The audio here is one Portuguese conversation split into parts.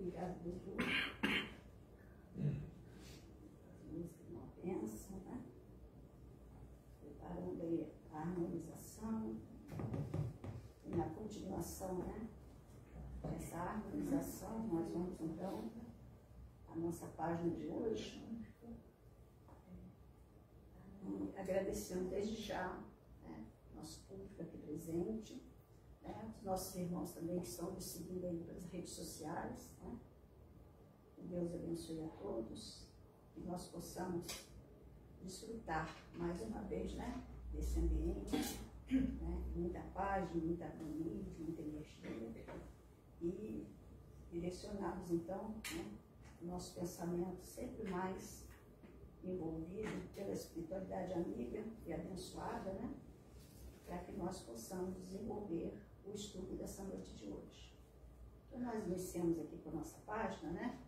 Obrigada, Jesus. Uma bênção, né? Preparando aí a harmonização. E na continuação, né? Dessa harmonização, nós vamos então a nossa página de hoje. E agradecendo desde já, né, nosso público aqui presente, né, os nossos irmãos também que estão nos seguindo aí pelas redes sociais, né? Que Deus abençoe a todos e nós possamos desfrutar mais uma vez, né, desse ambiente, né, muita paz, muita harmonia, muita energia e direcionados então, né, o nosso pensamento sempre mais envolvido pela espiritualidade amiga e abençoada, né? Para que nós possamos desenvolver o estudo dessa noite de hoje. Então, nós iniciamos aqui com a nossa página, né?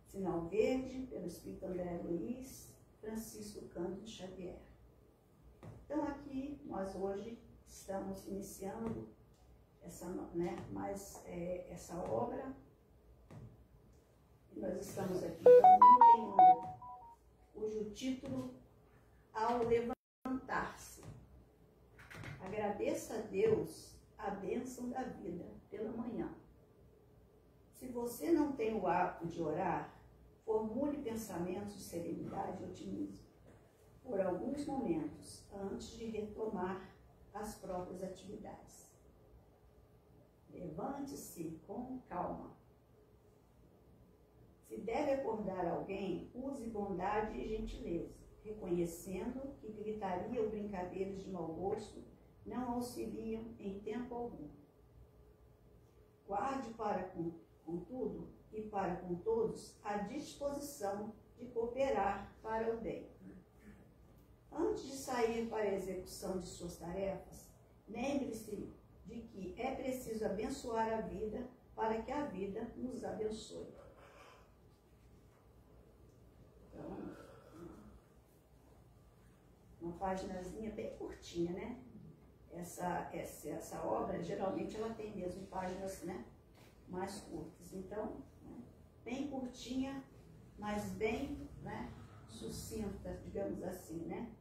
Sinal verde, pelo Espírito André Luiz, Francisco Cândido Xavier. Então, aqui, nós hoje estamos iniciando essa, né, essa obra. E nós estamos aqui, então, no cujo título, Ao Levantar-se. Agradeça a Deus a bênção da vida pela manhã. Se você não tem o hábito de orar, formule pensamentos de serenidade e otimismo por alguns momentos antes de retomar as próprias atividades. Levante-se com calma. Se deve acordar alguém, use bondade e gentileza, reconhecendo que gritaria ou brincadeiras de mau gosto não auxiliam em tempo algum. Guarde para com tudo e para com todos a disposição de cooperar para o bem. Antes de sair para a execução de suas tarefas, lembre-se de que é preciso abençoar a vida para que a vida nos abençoe. Então, uma paginazinha bem curtinha, né? Essa obra, geralmente, ela tem mesmo páginas, né, mais curtas. Então, né, bem curtinha, mas bem, né, sucinta, digamos assim, né?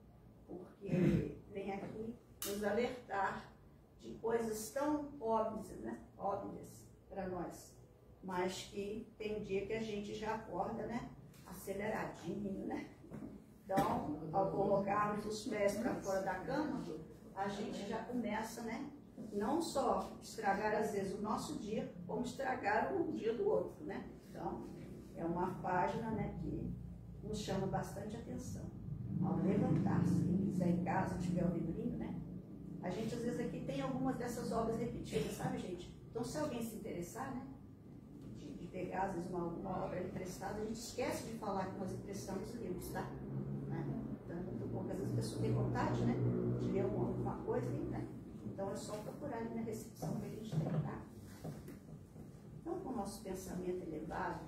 Porque vem aqui nos alertar de coisas tão óbvias, né? Óbvias para nós, mas que tem dia que a gente já acorda, né? Aceleradinho, né? Então, ao colocarmos os pés para fora da cama, a gente já começa, né? Não só estragar, às vezes, o nosso dia, como estragar o dia do outro, né? Então, é uma página, né, que nos chama bastante atenção. Ao levantar-se, quem quiser em casa, tiver o livrinho, né? A gente, às vezes, aqui tem algumas dessas obras repetidas, sabe, gente? Então, se alguém se interessar, né, de pegar, às vezes, uma obra emprestada, a gente esquece de falar que nós emprestamos livros, tá? Né? Então, é muito bom, porque às vezes a pessoa tem vontade, né, de ler alguma coisa, né? Então, é só procurar ali na recepção que a gente tem, tá? Então, com o nosso pensamento elevado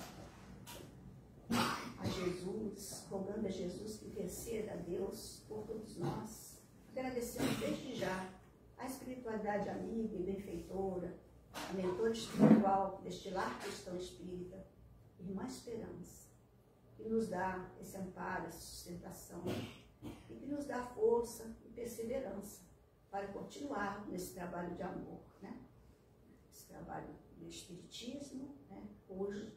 a Jesus, rogando a Jesus que interceda a Deus por todos nós, agradecemos desde já a espiritualidade amiga e benfeitora, a mentora espiritual deste lar cristão espírita, Irmã Esperança, que nos dá esse amparo, essa sustentação, e que nos dá força e perseverança para continuar nesse trabalho de amor, né? Esse trabalho do espiritismo, né? Hoje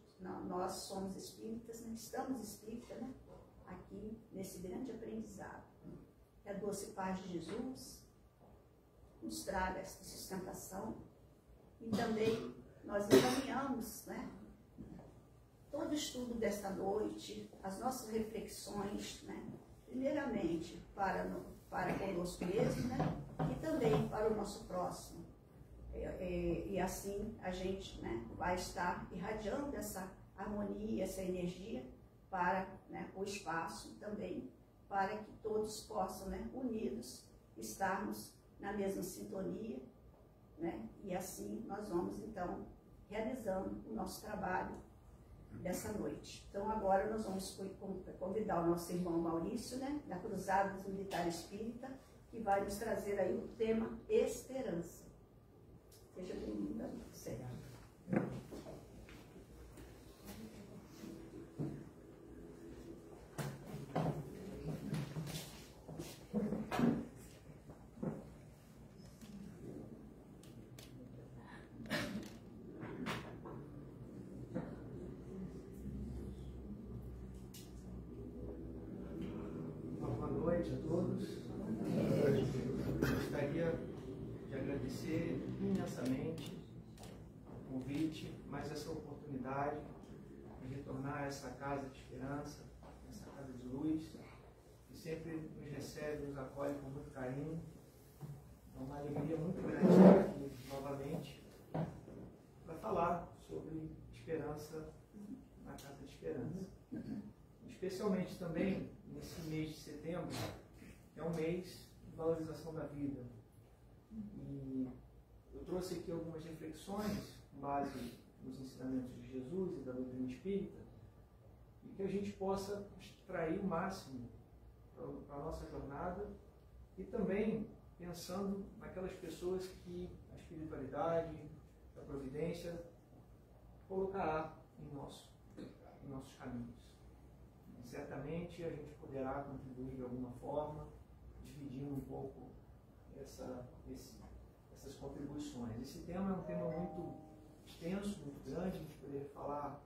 nós somos espíritas, né? Estamos espíritas, né? Aqui nesse grande aprendizado. Que a doce paz de Jesus nos traga essa sustentação e também nós encaminhamos, né, todo o estudo desta noite, as nossas reflexões, né, primeiramente para conosco mesmo, né, e também para o nosso próximo. E assim a gente, né, vai estar irradiando essa harmonia, essa energia para, né, o espaço também, para que todos possam, né, unidos, estarmos na mesma sintonia, né, e assim nós vamos então realizando o nosso trabalho dessa noite. Então agora nós vamos convidar o nosso irmão Maurício, né, da Cruzada dos Militares Espírita, que vai nos trazer aí o tema Esperança. Seja bem-vindo, amigo. noite a todos. Gostaria de agradecer imensamente o convite, mais essa oportunidade de retornar a essa casa de esperança, essa casa de luz, que sempre nos recebe, nos acolhe com muito carinho. É uma alegria muito grande estar aqui novamente para falar sobre esperança na Casa de Esperança. Especialmente também nesse mês de setembro, que é um mês de valorização da vida. E eu trouxe aqui algumas reflexões com base nos ensinamentos de Jesus e da doutrina espírita, e que a gente possa extrair o máximo para a nossa jornada, e também pensando naquelas pessoas que a espiritualidade, a providência colocará em nossos caminhos. E certamente a gente poderá contribuir de alguma forma, dividindo um pouco essas contribuições. Esse tema é um tema muito extenso, muito grande, a gente poderia falar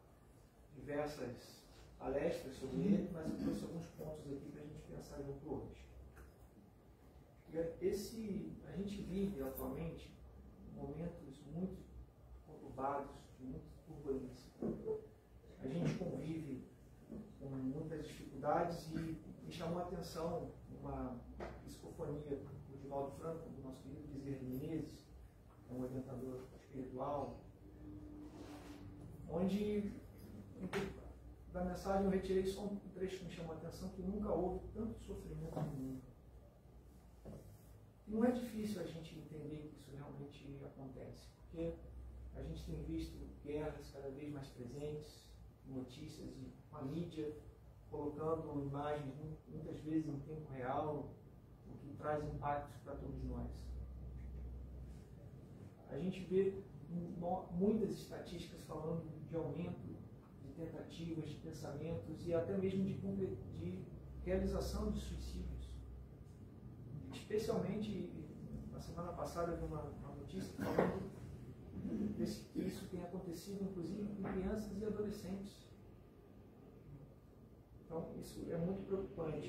diversas palestras sobre ele, mas eu trouxe alguns pontos aqui para a gente pensar junto hoje. A gente vive atualmente momentos muito conturbados, de muita turbulência. A gente convive com muitas dificuldades e me chamou a atenção uma psicofonia do Divaldo Franco, do nosso querido Bezerra de Menezes, um orientador espiritual, onde da mensagem eu retirei só um trecho que me chamou a atenção, que nunca houve tanto sofrimento no mundo. Não é difícil a gente entender que isso realmente acontece, porque a gente tem visto guerras cada vez mais presentes, notícias e a mídia colocando imagens muitas vezes em tempo real, o que traz impactos para todos nós. A gente vê muitas estatísticas falando de aumento de tentativas, de pensamentos e até mesmo de realização de suicídios. Especialmente, na semana passada, eu vi uma notícia falando que isso tem acontecido, inclusive, com crianças e adolescentes. Então, isso é muito preocupante.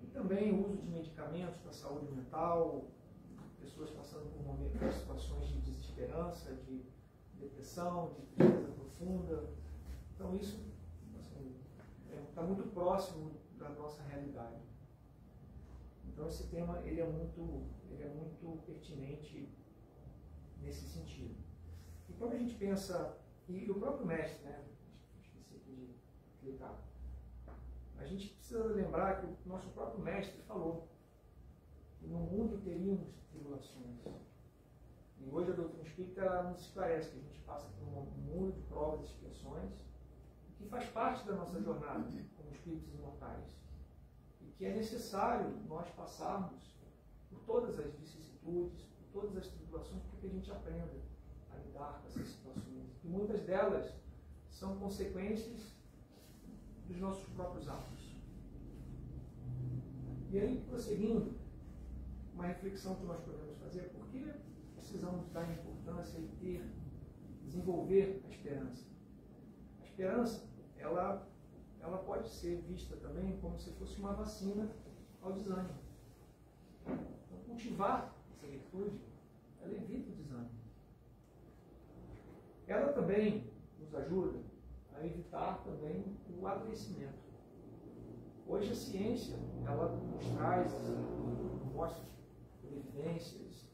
E também o uso de medicamentos para a saúde mental, pessoas passando por situações de desesperança, de depressão, de tristeza profunda. Então, isso está muito próximo da nossa realidade. Então esse tema ele é muito pertinente nesse sentido. E quando a gente pensa, e o próprio mestre, né, esqueci aqui de clicar, a gente precisa lembrar que o nosso próprio mestre falou que no mundo teríamos tribulações. E hoje a doutrina espírita nos esclarece que a gente passa por um mundo de provas e expiações, que faz parte da nossa jornada como espíritos imortais. Que é necessário nós passarmos por todas as vicissitudes, por todas as tribulações, para que a gente aprenda a lidar com essas situações. E muitas delas são consequências dos nossos próprios atos. E aí, prosseguindo, uma reflexão que nós podemos fazer é por que precisamos dar importância e desenvolver a esperança. A esperança, ela pode ser vista também como se fosse uma vacina ao desânimo. Então, cultivar essa virtude, ela evita o desânimo. Ela também nos ajuda a evitar também o adoecimento. Hoje a ciência, ela nos traz, mostra por evidências,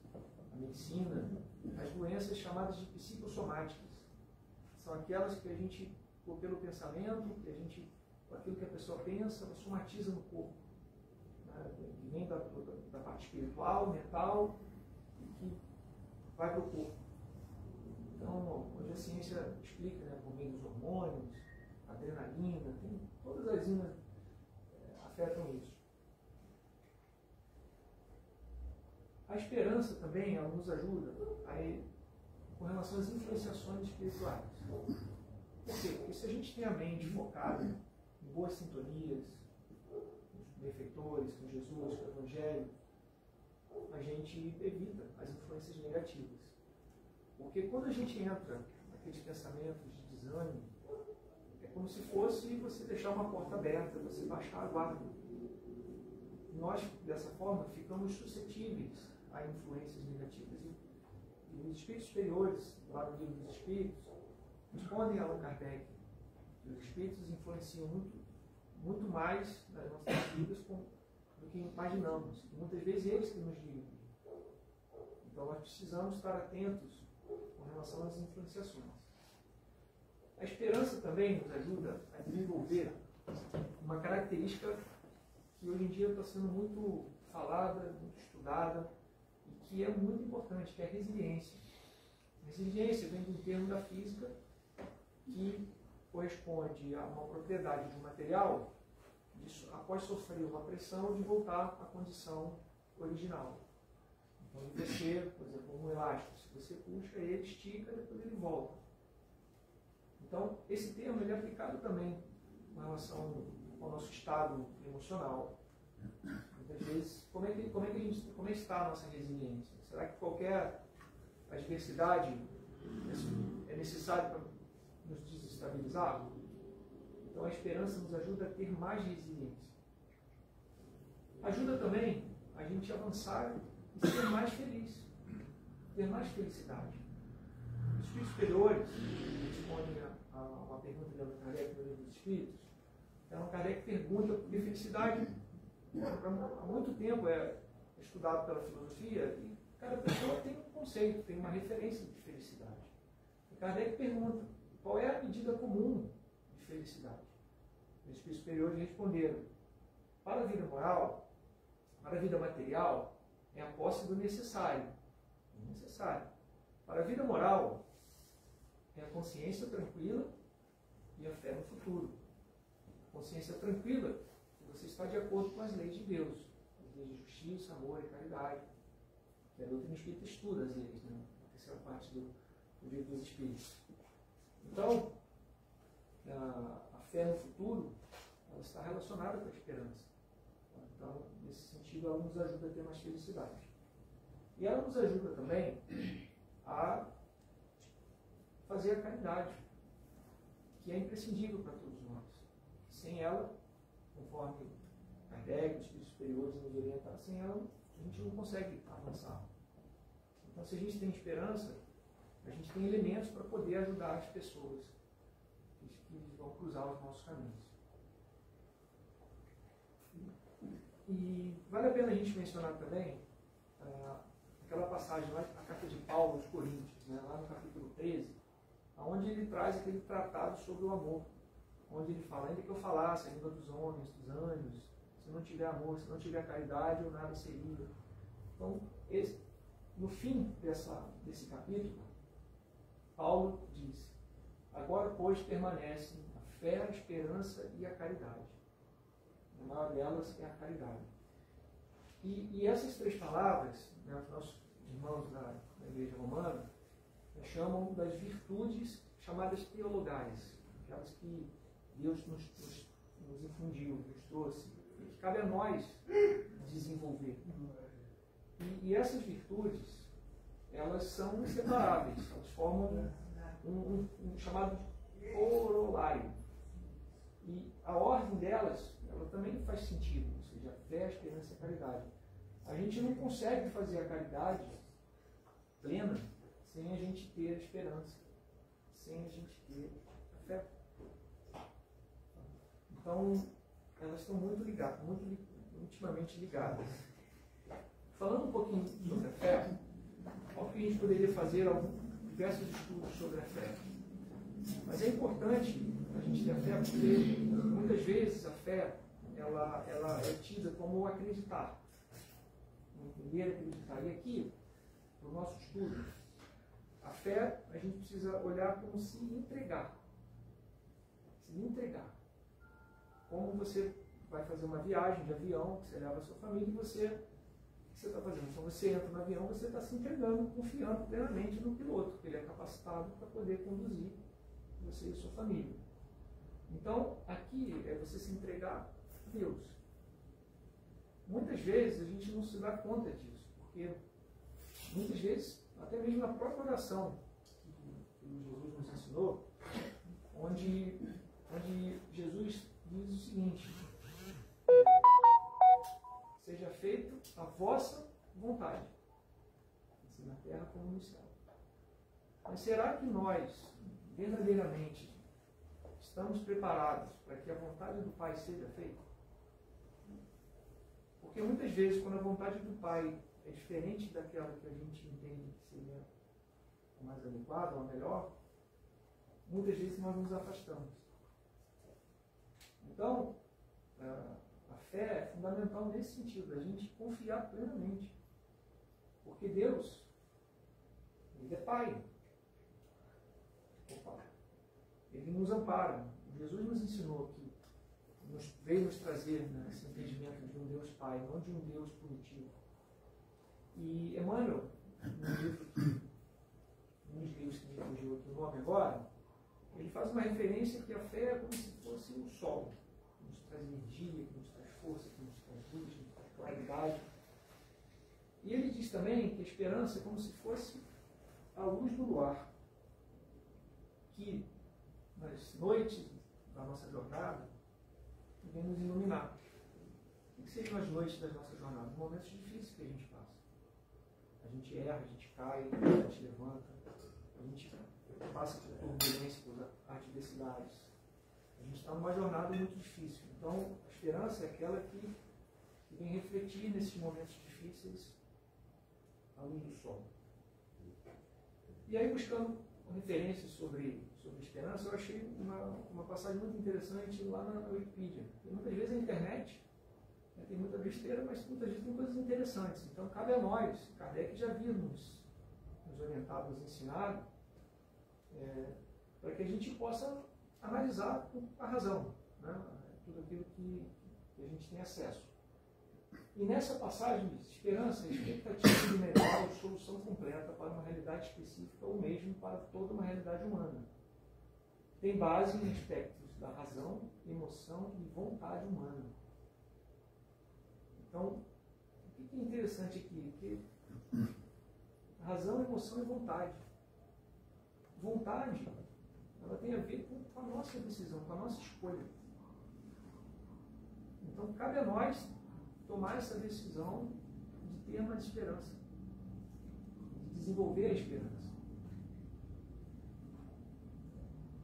a medicina, as doenças chamadas de psicossomáticas. São aquelas que a gente, pelo pensamento, aquilo que a pessoa pensa, ela somatiza no corpo. Né? Vem da parte espiritual, mental, e que vai para o corpo. Então, hoje a ciência explica, né, por meio dos hormônios, adrenalina, todas as enzimas afetam isso. A esperança também, ela nos ajuda com relação às influenciações espirituais. Por quê? Porque se a gente tem a mente focada em boas sintonias, com benfeitores, com Jesus, com o Evangelho, a gente evita as influências negativas. Porque quando a gente entra naqueles pensamentos de desânimo, é como se fosse você deixar uma porta aberta, você baixar a guarda. Nós, dessa forma, ficamos suscetíveis a influências negativas. E os espíritos superiores, lá no livro dos Espíritos, respondem a Allan Kardec que os espíritos influenciam muito mais nas nossas vidas do que imaginamos. E muitas vezes eles que nos guiam. Então nós precisamos estar atentos com relação às influenciações. A esperança também nos ajuda a desenvolver uma característica que hoje em dia está sendo muito falada, muito estudada, e que é muito importante, que é a resiliência. A resiliência vem de um termo da física que corresponde a uma propriedade de um material após sofrer uma pressão de voltar à condição original. Então, você, por exemplo, um elástico, se você puxa, ele estica, depois ele volta. Então, esse termo ele é aplicado também com relação ao nosso estado emocional. Muitas vezes, como é que está a nossa resiliência? Será que qualquer adversidade é necessária para nos desestabilizar? Então, a esperança nos ajuda a ter mais resiliência. Ajuda também a gente avançar e ser mais feliz, ter mais felicidade. Os espíritos superiores respondem a uma pergunta de Allan Kardec no livro dos Espíritos. Allan Kardec pergunta, porque felicidade há muito tempo é estudado pela filosofia e cada pessoa tem um conceito, tem uma referência de felicidade. E Kardec pergunta, qual é a medida comum de felicidade? Os espíritos superiores responderam, para a vida moral, para a vida material, é a posse do necessário. Para a vida moral, é a consciência tranquila e a fé no futuro. Consciência tranquila, que você está de acordo com as leis de Deus, as leis de justiça, amor e caridade. Que a doutrina espírita estuda as leis, né? A terceira parte do livro dos Espíritos. Então, a fé no futuro, ela está relacionada com a esperança. Então, nesse sentido, ela nos ajuda a ter mais felicidade. E ela nos ajuda também a fazer a caridade, que é imprescindível para todos nós. Sem ela, conforme Kardec, os espíritos superiores nos orientam, sem ela a gente não consegue avançar. Então, se a gente tem esperança, a gente tem elementos para poder ajudar as pessoas que vão cruzar os nossos caminhos. E vale a pena a gente mencionar também aquela passagem lá, a carta de Paulo aos Coríntios, né, lá no capítulo 13, onde ele traz aquele tratado sobre o amor, onde ele fala, ainda que eu falasse a língua dos homens, dos anjos, se não tiver amor, se não tiver caridade, eu nada seria. Então, no fim desse capítulo, Paulo diz, agora, pois, permanecem a fé, a esperança e a caridade. A maior delas é a caridade. E essas três palavras, né, os nossos irmãos da Igreja Romana chamam das virtudes chamadas teologais, aquelas que Deus nos infundiu, nos trouxe, e que cabe a nós desenvolver. E essas virtudes, elas são inseparáveis, elas formam um chamado corolário. E a ordem delas, ela também faz sentido, ou seja, a fé, a esperança e a caridade. A gente não consegue fazer a caridade plena sem a gente ter a esperança, sem a gente ter a fé. Então, elas estão muito ligadas, muito intimamente ligadas. Falando um pouquinho sobre a fé, óbvio que a gente poderia fazer diversos estudos sobre a fé. Mas é importante a gente ter a fé porque muitas vezes a fé ela é tida como acreditar. Entender, acreditar. E aqui, no nosso estudo, a fé a gente precisa olhar como se entregar. Se entregar. Como você vai fazer uma viagem de avião, que você leva a sua família e você... O que você está fazendo? Então você entra no avião, você está se entregando, confiando plenamente no piloto, porque ele é capacitado para poder conduzir você e sua família. Então, aqui é você se entregar a Deus. Muitas vezes a gente não se dá conta disso, porque muitas vezes, até mesmo na própria oração que Jesus nos ensinou, onde onde Jesus diz o seguinte: seja feita a vossa vontade, assim na terra como no céu. Mas será que nós, verdadeiramente, estamos preparados para que a vontade do Pai seja feita? Porque muitas vezes, quando a vontade do Pai é diferente daquela que a gente entende que seria a mais adequada ou a melhor, muitas vezes nós nos afastamos. Então, a fé é fundamental nesse sentido, a gente confiar plenamente. Porque Deus, Ele é Pai. Ele nos ampara. Jesus nos ensinou que veio nos trazer, né, esse entendimento de um Deus Pai, não de um Deus punitivo. E Emmanuel, um dos livros que me fugiu aqui o nome agora, ele faz uma referência que a fé é como se fosse o sol, que nos traz energia, que nos traz força, que nos traz luz, que nos traz claridade. E ele diz também que a esperança é como se fosse a luz do luar, que nas noites da nossa jornada vem nos iluminar. O que seriam as noites da nossa jornada? Momentos difíceis que a gente passa. A gente erra, a gente cai, a gente levanta, a gente passa por turbulência, por adversidades. A gente está numa jornada muito difícil. Então, a esperança é aquela que vem refletir nesses momentos difíceis a luz do sol. E aí, buscando referências sobre esperança, eu achei uma passagem muito interessante lá na Wikipedia. Porque muitas vezes a internet tem muita besteira, mas muitas vezes tem coisas interessantes. Então, cabe a nós, Kardec já havia nos orientado, nos ensinado, para que a gente possa analisar com a razão, né, tudo aquilo que a gente tem acesso. E nessa passagem diz: esperança é expectativa de melhor ou solução completa para uma realidade específica ou mesmo para toda uma realidade humana. Tem base em aspectos da razão, emoção e vontade humana. Então, o que é interessante aqui? Que razão, emoção e vontade. Vontade, ela tem a ver com a nossa decisão, com a nossa escolha. Então, cabe a nós tomar essa decisão de ter uma esperança, de desenvolver a esperança.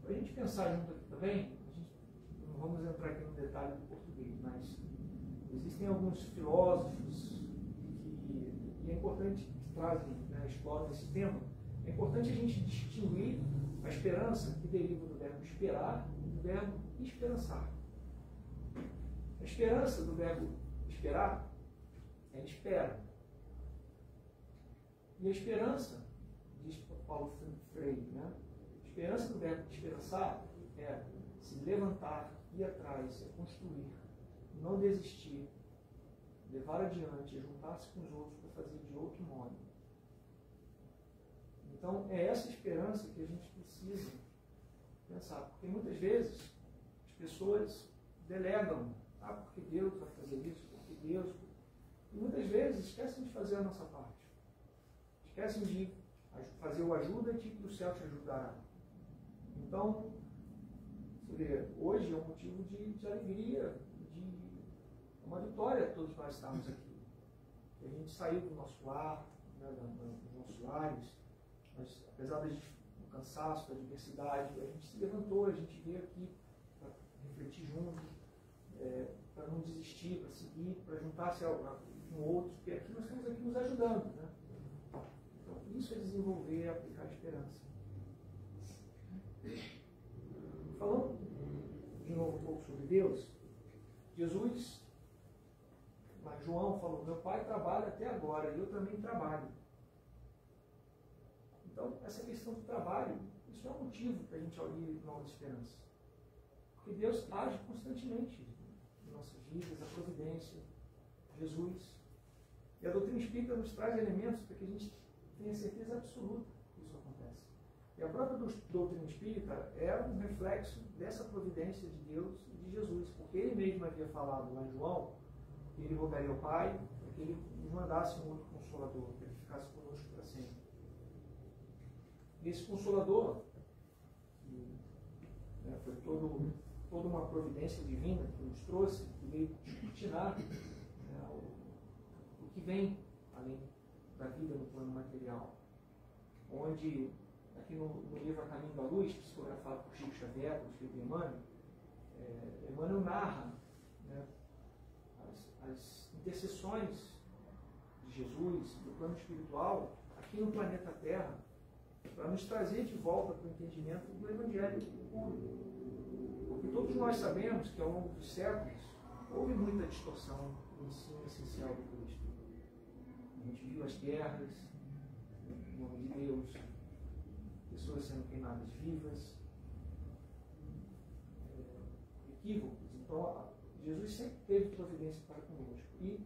Para a gente pensar junto aqui também, não vamos entrar aqui no detalhe do português, mas existem alguns filósofos e é importante que trazem, né, exploram esse tema. É importante a gente distinguir a esperança que deriva do verbo esperar e do verbo esperançar. A esperança do verbo esperar é espera. E a esperança, diz Paulo Freire, né? A esperança do verbo esperançar é se levantar, ir atrás, é construir, não desistir, levar adiante, juntar-se com os outros para fazer de outro modo. Então, é essa esperança que a gente precisa pensar. Porque muitas vezes as pessoas delegam, porque Deus vai fazer isso, porque Deus... E muitas vezes esquecem de fazer a nossa parte. Esquecem de fazer o ajuda-te que o céu te ajudará. Então, você vê, hoje é um motivo de alegria, de uma vitória todos nós estarmos aqui. A gente saiu do nosso lar, né, dos nossos lares, mas apesar do cansaço, da adversidade, a gente se levantou, a gente veio aqui para refletir junto, para não desistir, para seguir, para juntar-se com outros, porque aqui nós estamos aqui nos ajudando, né? Então, isso é desenvolver e aplicar a esperança. Falando de novo um pouco sobre Deus, Jesus, mas João falou: meu pai trabalha até agora e eu também trabalho. Então, essa questão do trabalho, isso é um motivo para a gente ouvir nova esperança. Porque Deus age constantemente em nossas vidas, a providência, Jesus. E a doutrina espírita nos traz elementos para que a gente tenha certeza absoluta que isso acontece. E a própria doutrina espírita é um reflexo dessa providência de Deus e de Jesus. Porque ele mesmo havia falado lá em João que ele rogaria ao Pai para que ele nos mandasse um outro Consolador, para que ele ficasse conosco para sempre. E esse Consolador, que foi todo toda uma providência divina que nos trouxe, que veio descortinar o que vem além da vida no plano material. Onde, aqui no livro A Caminho da Luz, psicografado por Chico Xavier, por escrito Emmanuel, Emmanuel narra, né, as intercessões de Jesus, do plano espiritual, aqui no planeta Terra, para nos trazer de volta para o entendimento do Evangelho puro. Porque todos nós sabemos que ao longo dos séculos houve muita distorção do ensino essencial do Cristo. A gente viu as guerras, em nome de Deus, pessoas sendo queimadas vivas, equívocos. Então, Jesus sempre teve providência para conosco. E,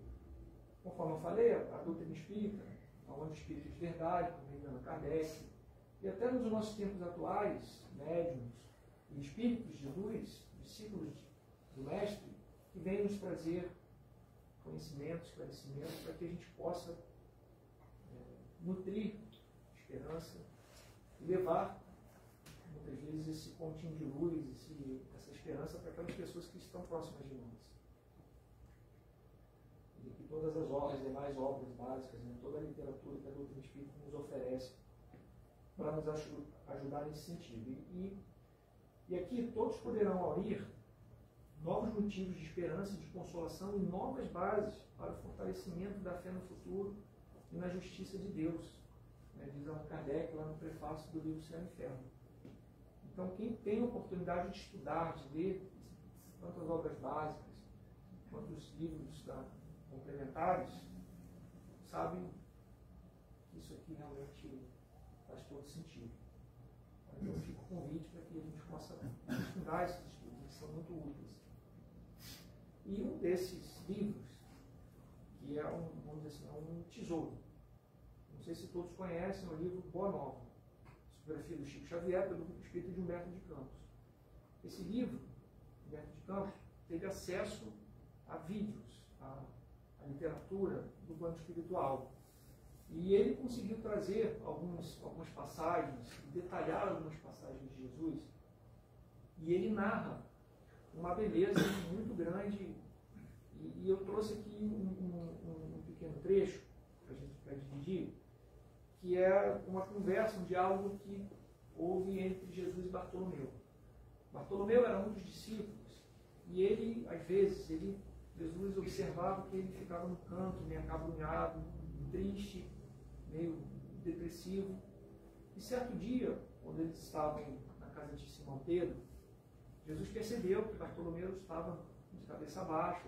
conforme eu falei, a doutrina espírita, onde o Espírito de Verdade, como Allan Kardec, e até nos nossos tempos atuais, médiuns e espíritos de luz, discípulos do Mestre, que vêm nos trazer conhecimento, esclarecimento, para que a gente possa nutrir esperança e levar, muitas vezes, esse pontinho de luz, essa esperança para aquelas pessoas que estão próximas de nós. E que todas as demais obras básicas, né, toda a literatura que a doutrina espírita nos oferece para nos ajudar nesse sentido. E aqui todos poderão aurir novos motivos de esperança e de consolação e novas bases para o fortalecimento da fé no futuro e na justiça de Deus, né, diz Allan Kardec lá no prefácio do livro Céu e Inferno. Então, quem tem a oportunidade de estudar, de ler tanto as obras básicas quanto os livros complementares, sabe que isso aqui realmente faz todo sentido. Então, fica o convite para que a gente possa estudar esses estudos, eles são muito úteis. E um desses livros, que é vamos dizer assim, um tesouro, não sei se todos conhecem, é o livro Boa Nova, psicografia do Chico Xavier, pelo espírito de Humberto de Campos. Esse livro, Humberto de Campos, teve acesso a vídeos, a literatura do plano espiritual. E ele conseguiu trazer algumas passagens, detalhar algumas passagens de Jesus, e ele narra uma beleza muito grande. E eu trouxe aqui um pequeno trecho para dividir, que é uma conversa, um diálogo que houve entre Jesus e Bartolomeu. Bartolomeu era um dos discípulos, e ele, às vezes, Jesus observava que ele ficava no canto, meio acabrunhado, triste, meio depressivo. E certo dia, quando eles estavam na casa de Simão Pedro, Jesus percebeu que Bartolomeu estava de cabeça baixa,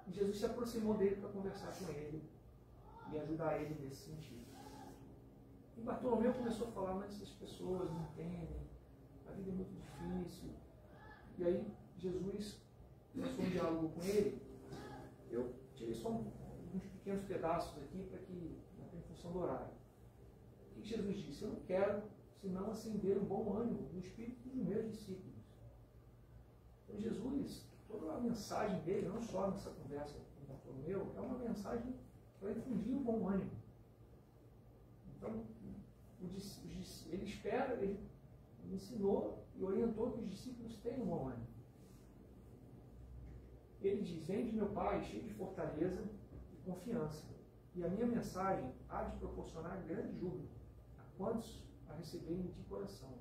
e Jesus se aproximou dele para conversar com ele e ajudar ele nesse sentido. E Bartolomeu começou a falar, mas essas pessoas não entendem, a vida é muito difícil. E aí Jesus começou um diálogo com ele. Eu tirei só uns pequenos pedaços aqui para que, em função do horário. O que Jesus disse? Eu não quero senão acender um bom ânimo no espírito dos meus discípulos. Então Jesus, toda a mensagem dele, não só nessa conversa com Bartolomeu, é uma mensagem para infundir um bom ânimo. Então, ele espera, ele ensinou e orientou que os discípulos tenham um bom ânimo. Ele diz: vem de meu Pai, cheio de fortaleza e confiança, e a minha mensagem há de proporcionar grande júbilo a quantos a receberem de coração.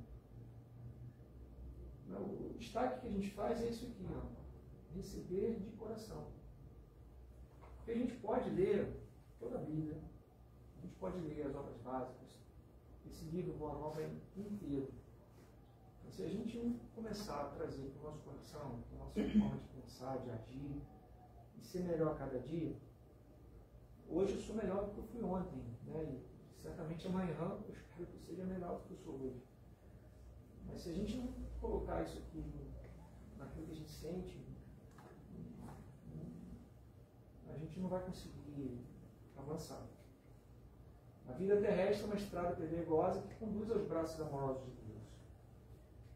O destaque que a gente faz é isso aqui, ó, receber de coração. Porque a gente pode ler toda a Bíblia, a gente pode ler as obras básicas, esse livro Boa Nova inteiro. Então, se a gente não começar a trazer para o nosso coração, para a nossa forma de pensar, de agir, e ser melhor a cada dia, hoje eu sou melhor do que eu fui ontem, né? E certamente amanhã eu espero que eu seja melhor do que eu sou hoje. Mas se a gente não colocar isso aqui naquilo que a gente sente, a gente não vai conseguir avançar. A vida terrestre é uma estrada pedregosa que conduz aos braços amorosos de Deus.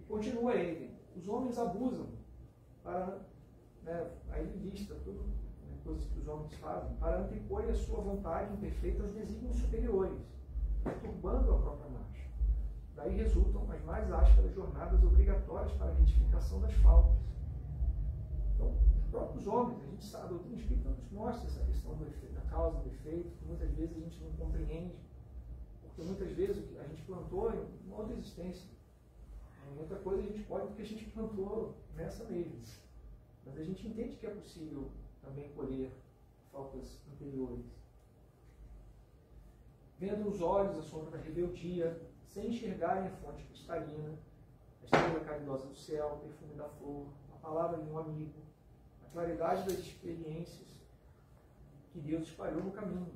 E continua ele: os homens abusam para, aí ele lista tudo, coisas que os homens fazem, para antepor a sua vontade imperfeita aos desígnios superiores, perturbando a própria marcha. Daí resultam as mais ásperas jornadas obrigatórias para a retificação das faltas, Então, os próprios homens, a gente sabe, a doutrina espírita nos mostra essa questão do efeito, da causa, do efeito, que muitas vezes a gente não compreende, porque muitas vezes a gente plantou em uma outra existência. Em outra coisa a gente pode, porque a gente plantou nessa mesma. Mas a gente entende que é possível também colher faltas anteriores. Vendo os olhos a sombra da rebeldia, sem enxergarem a fonte cristalina, a estrela caridosa do céu, o perfume da flor, a palavra de um amigo, a claridade das experiências que Deus espalhou no caminho.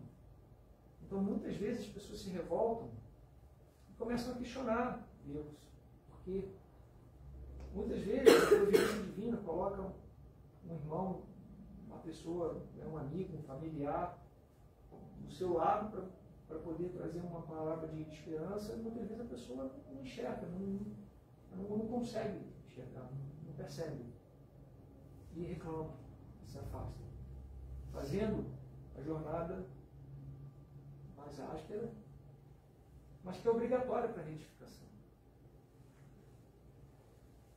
Então, muitas vezes as pessoas se revoltam e começam a questionar Deus, porque muitas vezes a providência divina coloca um irmão, uma pessoa, um amigo, um familiar, do seu lado para poder trazer uma palavra de esperança, e muitas vezes a pessoa não enxerga, não consegue enxergar, não percebe. E reclama, se afasta, fazendo a jornada mais áspera, mas que é obrigatória para a retificação.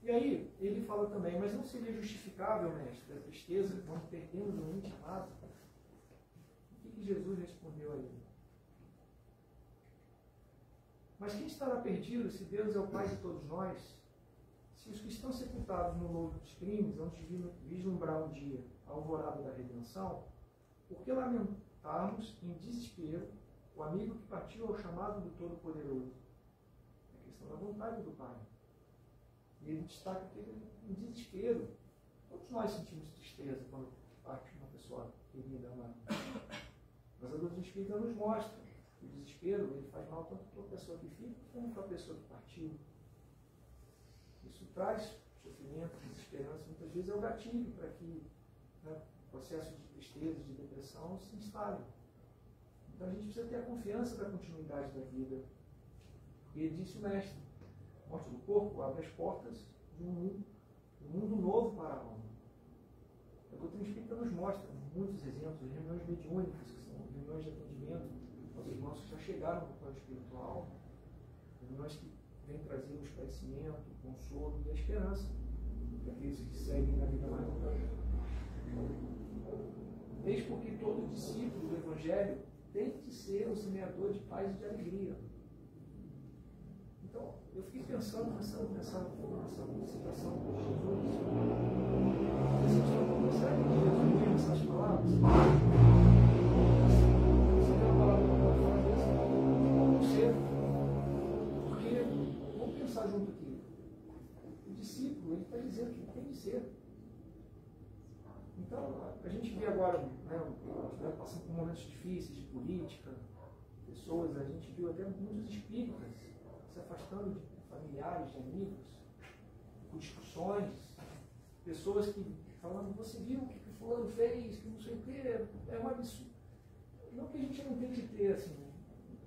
E aí, ele fala também, mas não seria justificável, mestre, a tristeza quando perdemos um ente amado? O que Jesus respondeu a ele? Mas quem estará perdido se Deus é o Pai de todos nós? Se os que estão sepultados no lodo dos crimes vão vislumbrar um dia a alvorada da redenção, por que lamentarmos em desespero o amigo que partiu ao chamado do Todo-Poderoso? É a questão da vontade do Pai. E ele destaca que ele em desespero. Todos nós sentimos tristeza quando parte uma pessoa querida, amada. Mas a doutrina espírita nos mostra que o desespero ele faz mal tanto para a pessoa que fica como para a pessoa que partiu. Isso traz sofrimento, desesperança, muitas vezes é o gatilho para que o processo de tristeza, de depressão se instale. Então a gente precisa ter a confiança da continuidade da vida. E ele disse o mestre, morte do corpo abre as portas de um mundo novo para a alma. A doutrina espírita nos mostra muitos exemplos, reuniões mediúnicas, que são reuniões de atendimento aos irmãos que já chegaram no plano espiritual, reuniões que vêm trazer o esclarecimento, o consolo e a esperança para aqueles que seguem na vida mais longa. Eis porque todo discípulo do Evangelho tem de ser um semeador de paz e de alegria. Então, eu fiquei pensando nessa citação de Jesus. Você não consegue resumir essas palavras? Você tem uma palavra para falar dessa? Não sei. Porque, vamos pensar junto aqui. O discípulo, ele está dizendo que tem de ser. Então, a gente vê agora, passando por momentos difíceis de política, pessoas, a gente viu até muitos espíritas se afastando de familiares, de amigos, com discussões, pessoas que falando, você viu o que o fulano fez, que não sei o quê, é um absurdo. Não que a gente não tem que ter, assim,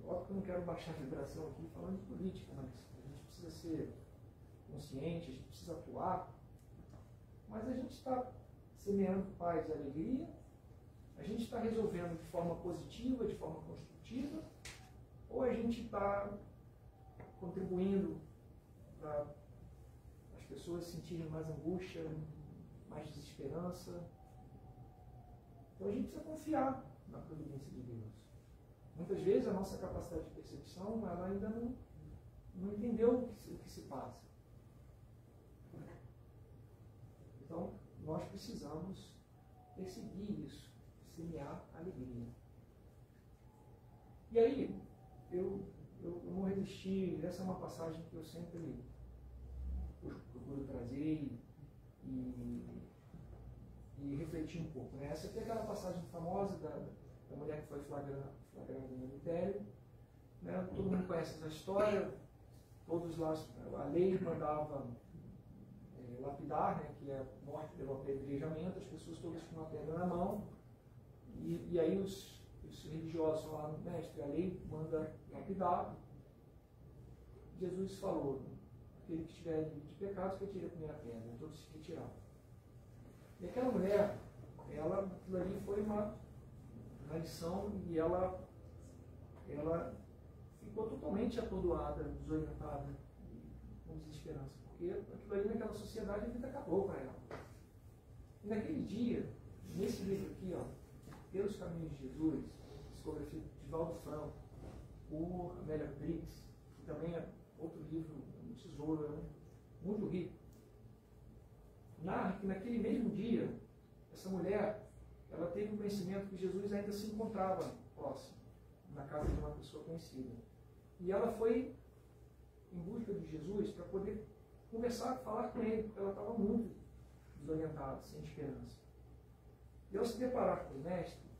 óbvio que eu não quero baixar a vibração aqui falando de política, mas a gente precisa ser consciente, a gente precisa atuar, mas a gente está semeando paz e alegria, a gente está resolvendo de forma positiva, de forma construtiva, ou a gente está contribuindo para as pessoas sentirem mais angústia, mais desesperança. Então a gente precisa confiar na providência de Deus. Muitas vezes a nossa capacidade de percepção ela ainda não entendeu o que se passa. Então nós precisamos perseguir isso, semear alegria. E aí, eu não resisti, essa é uma passagem que eu sempre procuro trazer e refletir um pouco. Né? Essa aqui é aquela passagem famosa da mulher que foi flagrada no adultério. Né? Todo mundo conhece essa história, todos lá, a lei mandava lapidar, né? Que é a morte pelo apedrejamento, as pessoas todas com uma pedra na mão, e aí os religiosos falaram, mestre, a lei manda lapidar. Jesus falou, aquele que estiver livre de pecados, que atire a primeira pedra, todos se retiraram. E aquela mulher, aquilo ali foi uma lição, e ela ficou totalmente atordoada, desorientada, com desesperança, porque aquilo ali naquela sociedade a vida acabou para ela. E naquele dia, nesse livro aqui, ó, Pelos Caminhos de Jesus, psicografia de Valdo Franco, por Amélia Briggs, que também é outro livro, um tesouro, né? Muito rico, narra que naquele mesmo dia, essa mulher, ela teve um conhecimento que Jesus ainda se encontrava próximo, na casa de uma pessoa conhecida. E ela foi em busca de Jesus para poder conversar, falar com ele, porque ela estava muito desorientada, sem esperança. E ao se deparar com o mestre,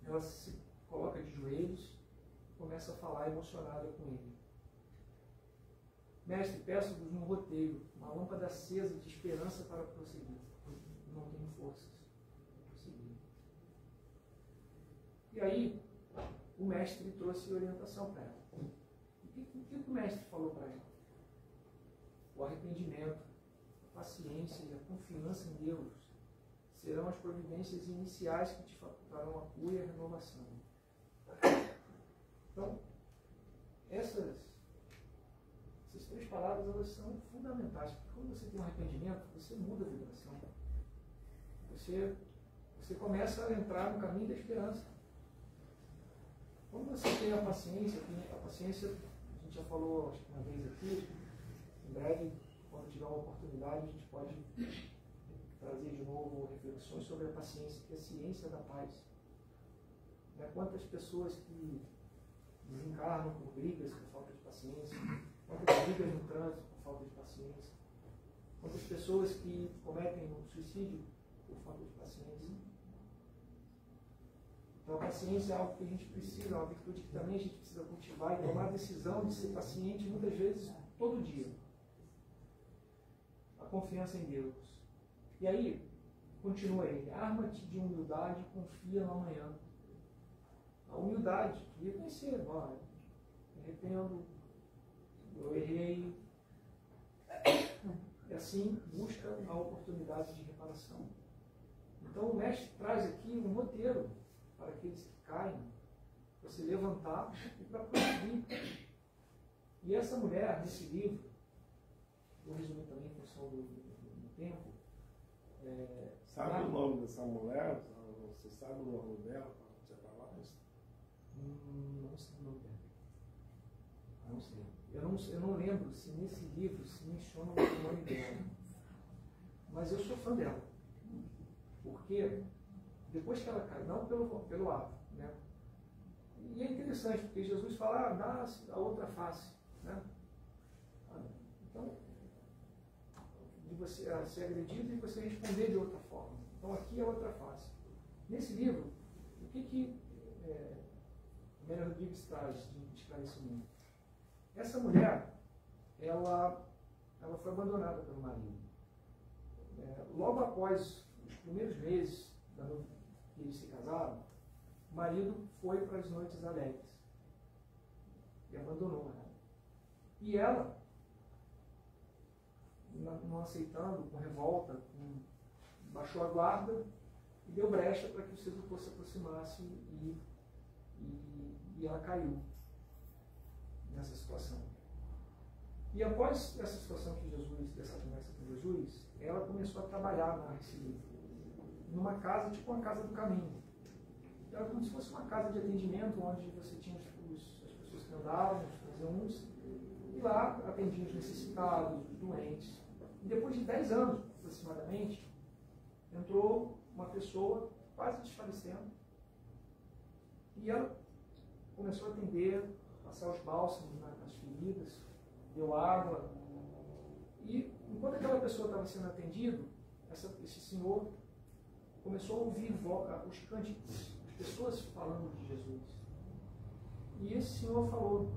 ela se coloca de joelhos e começa a falar emocionada com ele. Mestre, peço-vos um roteiro, uma lâmpada acesa de esperança para prosseguir. Não tenho forças para prosseguir. E aí, o mestre trouxe orientação para ela. O que o mestre falou para ela? O arrependimento, a paciência e a confiança em Deus serão as providências iniciais que te facultarão a cura e a renovação. Então, essas três palavras, elas são fundamentais, porque quando você tem um arrependimento, você muda a vibração. Você começa a entrar no caminho da esperança. Quando você tem a paciência, a gente já falou acho que uma vez aqui, em breve, quando tiver uma oportunidade, a gente pode trazer de novo reflexões sobre a paciência, que é a ciência da paz. Quantas pessoas que desencarnam por brigas por falta de paciência, quantas brigas no trânsito por falta de paciência, quantas pessoas que cometem um suicídio por falta de paciência. Então a paciência é algo que a gente precisa, é uma virtude que também a gente precisa cultivar e tomar a decisão de ser paciente muitas vezes, todo dia. A confiança em Deus. E aí, continua ele, arma-te de humildade e confia no amanhã. A humildade, reconhecer, ó, me arrependo, eu errei. E assim, busca a oportunidade de reparação. Então o mestre traz aqui um roteiro para aqueles que caem, para se levantar e para prosseguir. E essa mulher, nesse livro, vou resumir também em função do tempo. Sabe o nome dessa mulher? Você sabe o nome dela? Você falar isso? Não sei o nome dela. Não sei. Eu não lembro se nesse livro se menciona o nome dela. Mas eu sou fã dela. Porque depois que ela cai, não pelo ato, né? E é interessante, porque Jesus fala, dá a outra face, né? Então, de você ser agredido e você responder de outra forma. Então aqui é outra face. Nesse livro, o que Amélia Rodrigues traz de esclarecimento? Essa mulher, ela foi abandonada pelo marido. Logo após os primeiros meses que eles se casaram, o marido foi para as noites alegres e abandonou ela. E ela, não aceitando, com revolta, baixou a guarda e deu brecha para que o sedutor se aproximasse e ela caiu nessa situação. E após essa situação dessa conversa com Jesus, ela começou a trabalhar nesse livro, numa casa, tipo uma casa do caminho. Era como se fosse uma casa de atendimento, onde você tinha as pessoas que andavam, os transeuntes, e lá atendiam os necessitados, os doentes. E depois de 10 anos, aproximadamente, entrou uma pessoa quase desfalecendo, e ela começou a atender, passar os bálsamos nas feridas, deu água. E enquanto aquela pessoa estava sendo atendida, esse senhor começou a ouvir os cânticos, as pessoas falando de Jesus. E esse senhor falou,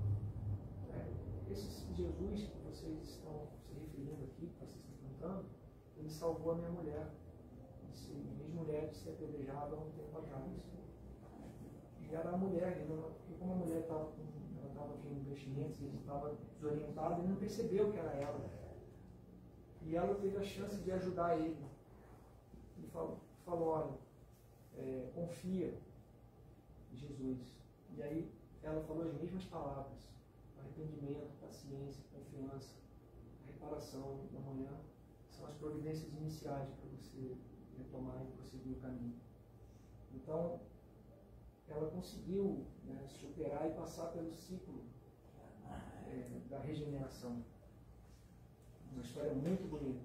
esse Jesus que vocês estão se referindo aqui, que vocês estão cantando, ele salvou a minha mulher, ex-mulher de ser apedrejada há um tempo atrás. E era a mulher, porque como a mulher estava com investimentos, ele estava desorientado, ele não percebeu que era ela. E ela teve a chance de ajudar ele. Ele falou olha, confia em Jesus. E aí ela falou as mesmas palavras: arrependimento, paciência, confiança, a reparação da manhã são as providências iniciais para você retomar e prosseguir o caminho. Então, ela conseguiu, né, superar e passar pelo ciclo da regeneração. Uma história muito bonita.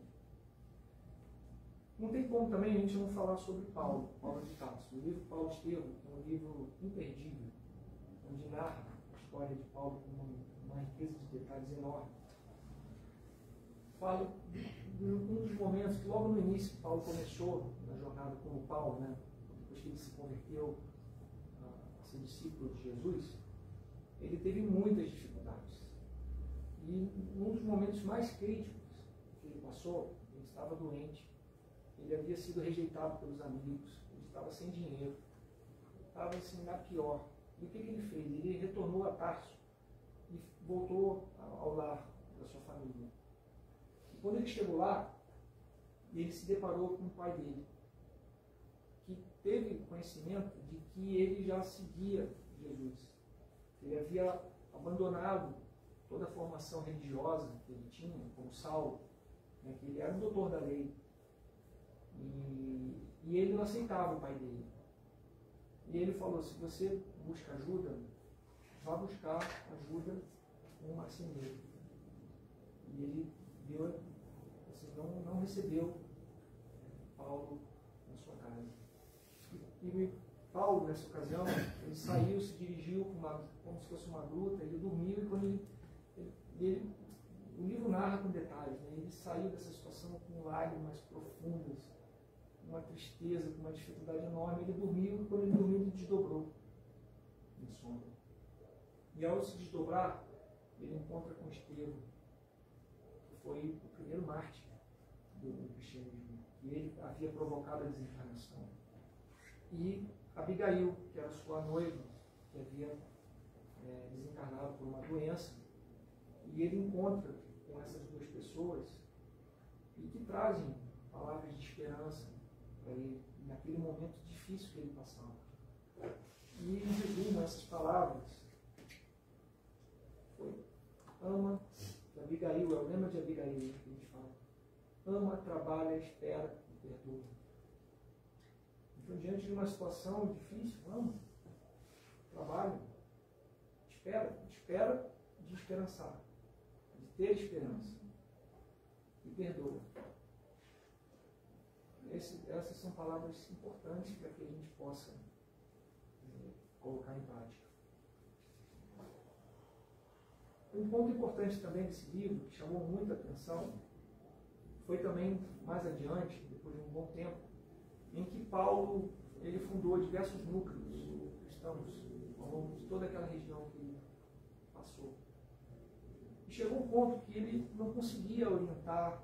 Não tem como também a gente não falar sobre Paulo de Tarso. O livro Paulo Estevão é um livro imperdível, onde narra a história de Paulo com uma riqueza de detalhes enorme. Falo de um dos momentos que logo no início que Paulo começou na jornada como Paulo, né? Depois que ele se converteu a ser discípulo de Jesus, ele teve muitas dificuldades. E um dos momentos mais críticos que ele passou, ele estava doente, ele havia sido rejeitado pelos amigos, ele estava sem dinheiro, estava assim na pior. E o que ele fez? Ele retornou a Tarso e voltou ao lar da sua família. E quando ele chegou lá, ele se deparou com o pai dele, que teve conhecimento de que ele já seguia Jesus. Ele havia abandonado toda a formação religiosa que ele tinha, como Saulo, né, que ele era um doutor da lei. E ele não aceitava o pai dele. E ele falou, se você busca ajuda, vá buscar ajuda com um marceneiro. E ele deu, assim, não recebeu Paulo na sua casa. E Paulo, nessa ocasião, ele saiu, se dirigiu como se fosse uma gruta, ele dormiu, e quando o livro narra com detalhes, né? Ele saiu dessa situação com lágrimas profundas, uma tristeza, com uma dificuldade enorme. Ele dormiu, e quando ele dormiu, ele desdobrou em sono. E ao se desdobrar, ele encontra com Estevão, que foi o primeiro mártir do cristianismo, que ele havia provocado a desencarnação. E Abigail, que era sua noiva, que havia desencarnado por uma doença, e ele encontra com essas duas pessoas e que trazem palavras de esperança para ele, naquele momento difícil que ele passava. E em resumo, essas palavras foi: ama, Abigail, é o lema de Abigail que a gente fala: ama, trabalha, espera e perdoa. Então, diante de uma situação difícil, ama, trabalha, espera de esperançar, de ter esperança, e perdoa. Essas são palavras importantes para que a gente possa colocar em prática. Um ponto importante também desse livro, que chamou muita atenção, foi também mais adiante, depois de um bom tempo, em que Paulo ele fundou diversos núcleos cristãos ao longo de toda aquela região que ele passou. E chegou um ponto que ele não conseguia orientar,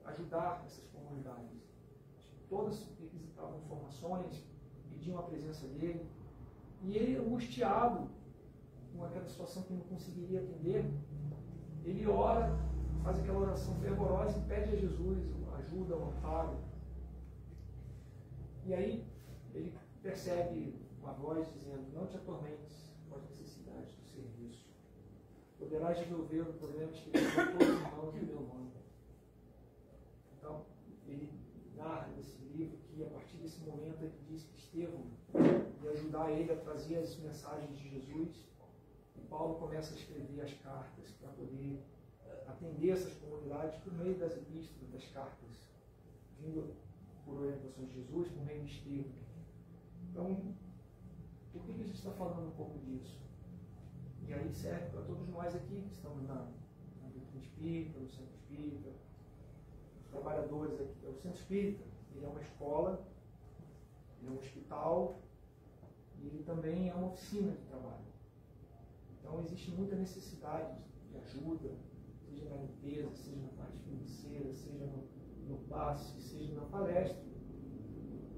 ajudar essas comunidades. Todas requisitavam informações, pediam a presença dele, e ele, angustiado com aquela situação que não conseguiria atender, ele ora, faz aquela oração fervorosa e pede a Jesus ajuda, o amparo. E aí ele percebe uma voz dizendo: não te atormentes com as necessidades do serviço. Poderás resolver os problemas que estão todos os irmãos do meu nome. Então, ele narra nesse livro que a partir desse momento ele diz que Estevão ia ajudar ele a trazer as mensagens de Jesus, e Paulo começa a escrever as cartas para poder atender essas comunidades por meio das epístolas, das cartas, vindo por orientações de Jesus, por meio de Estevão. Então, por que a gente está falando um pouco disso? E aí serve para todos nós aqui que estamos na doutrina espírita, no centro espírita, os trabalhadores aqui. O centro espírita, ele é uma escola, ele é um hospital, e ele também é uma oficina de trabalho. Então existe muita necessidade de ajuda, seja na limpeza, seja na parte financeira, seja no passe, seja na palestra.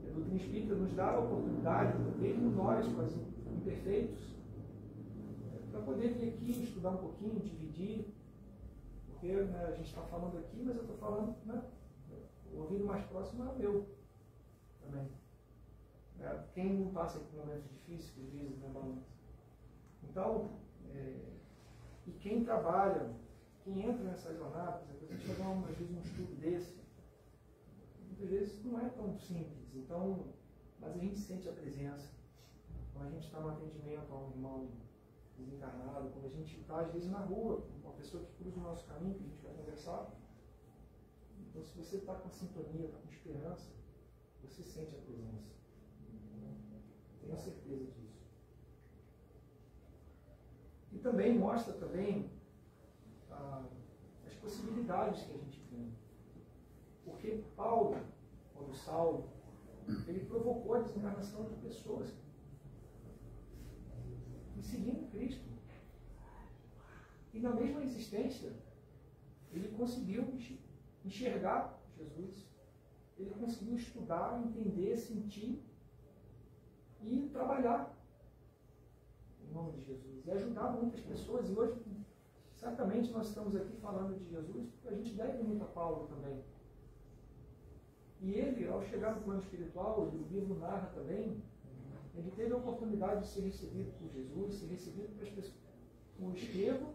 A doutrina espírita nos dá a oportunidade, mesmo nós, quase imperfeitos, para poder vir aqui estudar um pouquinho, dividir, porque né, a gente está falando aqui, mas eu estou falando, né, o ouvido mais próximo é o meu também. Quem não passa por momentos difíceis, às vezes, né, balança. Então, e quem trabalha, quem entra nessa jornada, às vezes fazer às vezes um estudo desse, muitas vezes não é tão simples. Então, mas a gente sente a presença. Quando a gente está no atendimento a um irmão desencarnado, quando a gente está, às vezes, na rua, uma pessoa que cruza o nosso caminho, que a gente vai conversar. Então, se você está com sintonia, está com esperança, você sente a presença. Tenho certeza disso. E também mostra as possibilidades que a gente tem. Porque Paulo, ou Saulo, ele provocou a desencarnação de pessoas. E seguindo Cristo. E na mesma existência, ele conseguiu enxergar Jesus, ele conseguiu estudar, entender, sentir e trabalhar em nome de Jesus. E ajudar muitas pessoas. E hoje, certamente, nós estamos aqui falando de Jesus, porque a gente deve muito a Paulo também. E ele, ao chegar no plano espiritual, o livro narra também, ele teve a oportunidade de ser recebido por Jesus, ser recebido por Estevão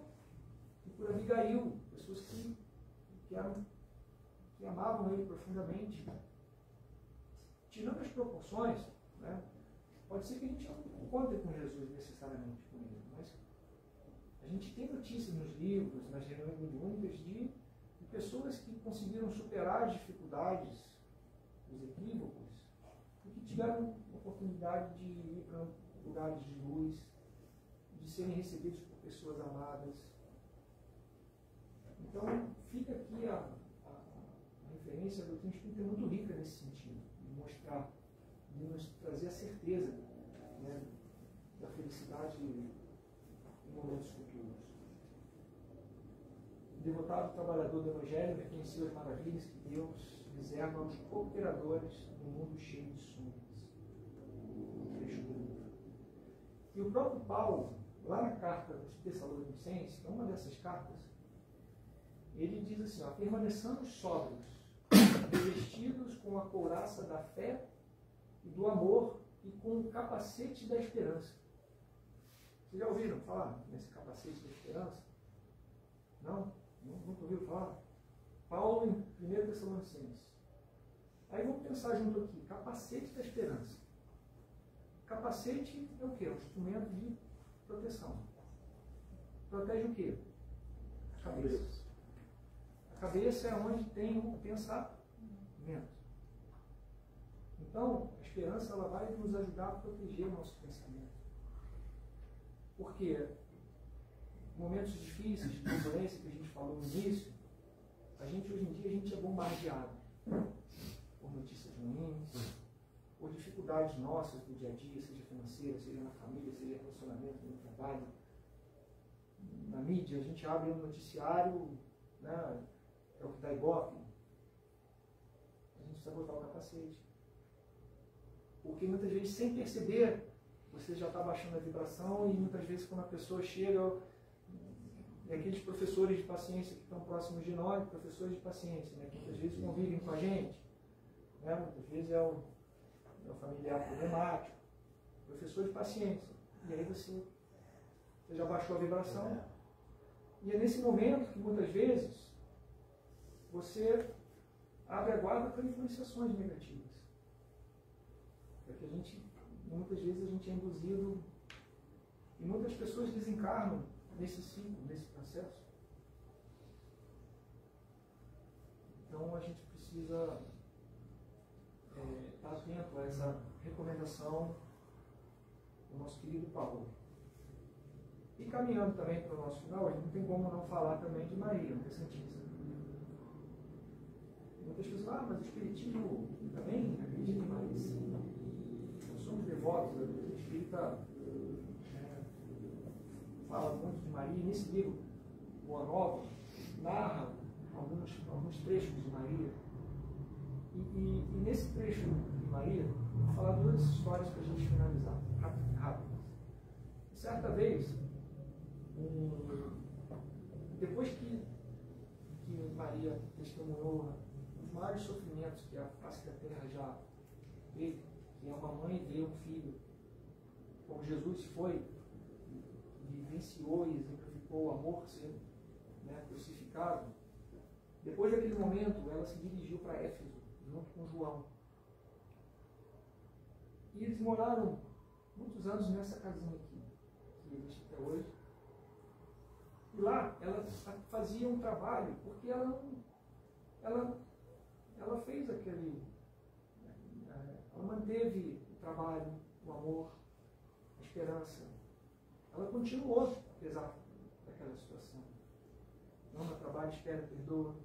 e por Abigail, pessoas que amavam ele profundamente. Tirando as proporções, né, pode ser que a gente não encontre com Jesus necessariamente com ele, mas a gente tem notícias nos livros, nas reuniões mediúnicas de pessoas que conseguiram superar as dificuldades, os equívocos, e que tiveram a oportunidade de ir para lugares de luz, de serem recebidos por pessoas amadas. Então, fica aqui a referência à doutrina espírita é muito rica nesse sentido, de mostrar, de nos trazer a certeza, né, da felicidade em momentos futuros. O devotado trabalhador do Evangelho reconheceu as maravilhas que Deus reserva aos cooperadores no mundo cheio de sombras. Trecho do livro. E o próprio Paulo, lá na carta dos Tessalonicenses, que é uma dessas cartas, ele diz assim, ó, permaneçamos sóbrios, revestidos com a couraça da fé e do amor e com o capacete da esperança. Vocês já ouviram falar nesse capacete da esperança? Não? Nunca ouviram falar? Paulo em 1 Tessalonicenses. Aí vamos pensar junto aqui, capacete da esperança. Capacete é o quê? É um instrumento de proteção. Protege o quê? A cabeça. A cabeça é onde tem o pensamento. Então, a esperança ela vai nos ajudar a proteger o nosso pensamento. Porque momentos difíceis, de turbulência que a gente falou no início, hoje em dia, a gente é bombardeado por notícias ruins, por dificuldades nossas do dia a dia, seja financeira, seja na família, seja relacionamento, no trabalho. Na mídia, a gente abre um noticiário, né, é o que dá ibope. A gente precisa botar o capacete. Porque muitas vezes, sem perceber, você já está baixando a vibração e muitas vezes quando a pessoa chega, e aqueles professores de paciência que estão próximos de nós, professores de paciência, né, que muitas vezes convivem com a gente, né, muitas vezes é o familiar problemático, professor de paciência. E aí você já baixou a vibração. E é nesse momento que muitas vezes você abre a guarda para influenciações negativas. Porque muitas vezes a gente é induzido, e muitas pessoas desencarnam nesse ciclo, nesse processo. Então a gente precisa estar atento a essa recomendação do nosso querido Paulo. E caminhando também para o nosso final, a gente não tem como não falar também de Maria, a Santíssima. Muitas pessoas falam, mas o Espiritismo também acredita em Maria, sim. Nós somos devotos, a doutrina espírita fala muito de Maria. Nesse livro, Boa Nova, narra alguns trechos de Maria. E nesse trecho de Maria, vou falar duas histórias para a gente finalizar, rápido. Certa vez, depois que Maria testemunhou os maiores sofrimentos que a face da terra já teve, que é uma mãe ver um filho, como Jesus foi, vivenciou e exemplificou o amor sendo, né, crucificado. Depois daquele momento, ela se dirigiu para Éfeso, junto com João. E eles moraram muitos anos nessa casinha aqui, que existe até hoje. E lá ela fazia um trabalho, porque ela fez aquele... Ela manteve o trabalho, o amor, a esperança. Ela continuou, apesar daquela situação. Ama, trabalha, espera, perdoa.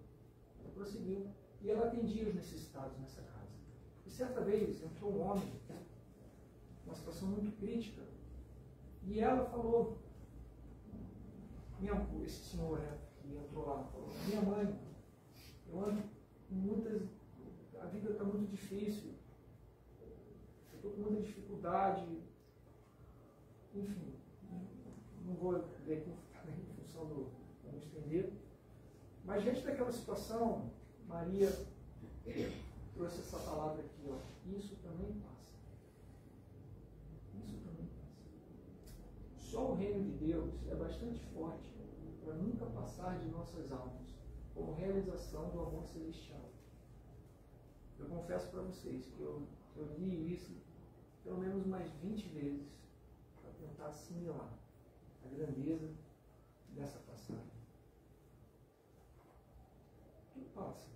Ela prosseguiu. E ela atendia os necessitados nessa casa. E certa vez entrou um homem, uma situação muito crítica, e ela falou, esse senhor, né, que entrou lá, falou: minha mãe, eu ando com muitas... A vida está muito difícil. Eu estou com muita dificuldade. Enfim, não vou ler aqui em função do... não estender. Mas diante daquela situação, Maria trouxe essa palavra aqui, ó. Isso também passa. Isso também passa. Só o reino de Deus é bastante forte para nunca passar de nossas almas, como realização do amor celestial. Eu confesso para vocês que eu li isso pelo menos mais 20 vezes para tentar assimilar a grandeza dessa passagem. Tudo passa.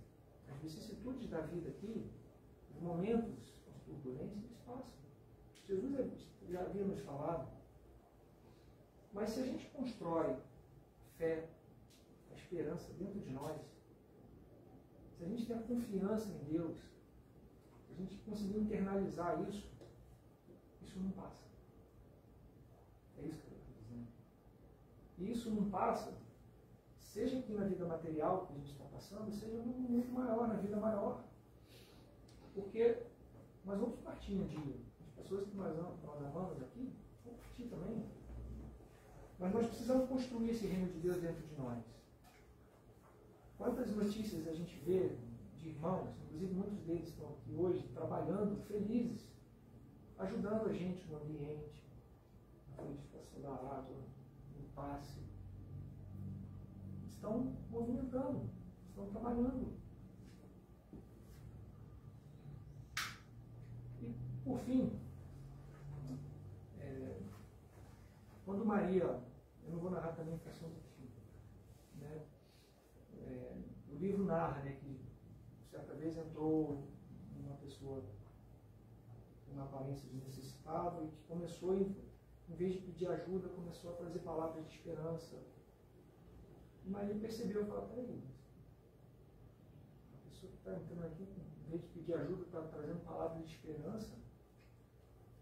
As vicissitudes da vida aqui, os momentos, as turbulências, eles passam. Jesus já havia nos falado. Mas se a gente constrói fé, a esperança dentro de nós, se a gente tem a confiança em Deus, se a gente conseguir internalizar isso, isso não passa. É isso que eu estou dizendo. E isso não passa, seja aqui na vida material que a gente está passando, seja no mundo maior, na vida maior. Porque nós vamos partir um dia. As pessoas que nós amamos aqui vão partir também. Mas nós precisamos construir esse reino de Deus dentro de nós. Quantas notícias a gente vê de irmãos, inclusive muitos deles estão aqui hoje, trabalhando, felizes, ajudando a gente no ambiente, na fluidificação da água, no passe. Estão movimentando, estão trabalhando. E, por fim, quando Maria, eu não vou narrar também a questão do filho, né? O livro narra, né, que certa vez entrou uma pessoa com uma aparência de necessitado e que começou, em vez de pedir ajuda, começou a trazer palavras de esperança. E Maria percebeu e falou: peraí, a pessoa que está entrando aqui, em vez de pedir ajuda, está trazendo palavras de esperança.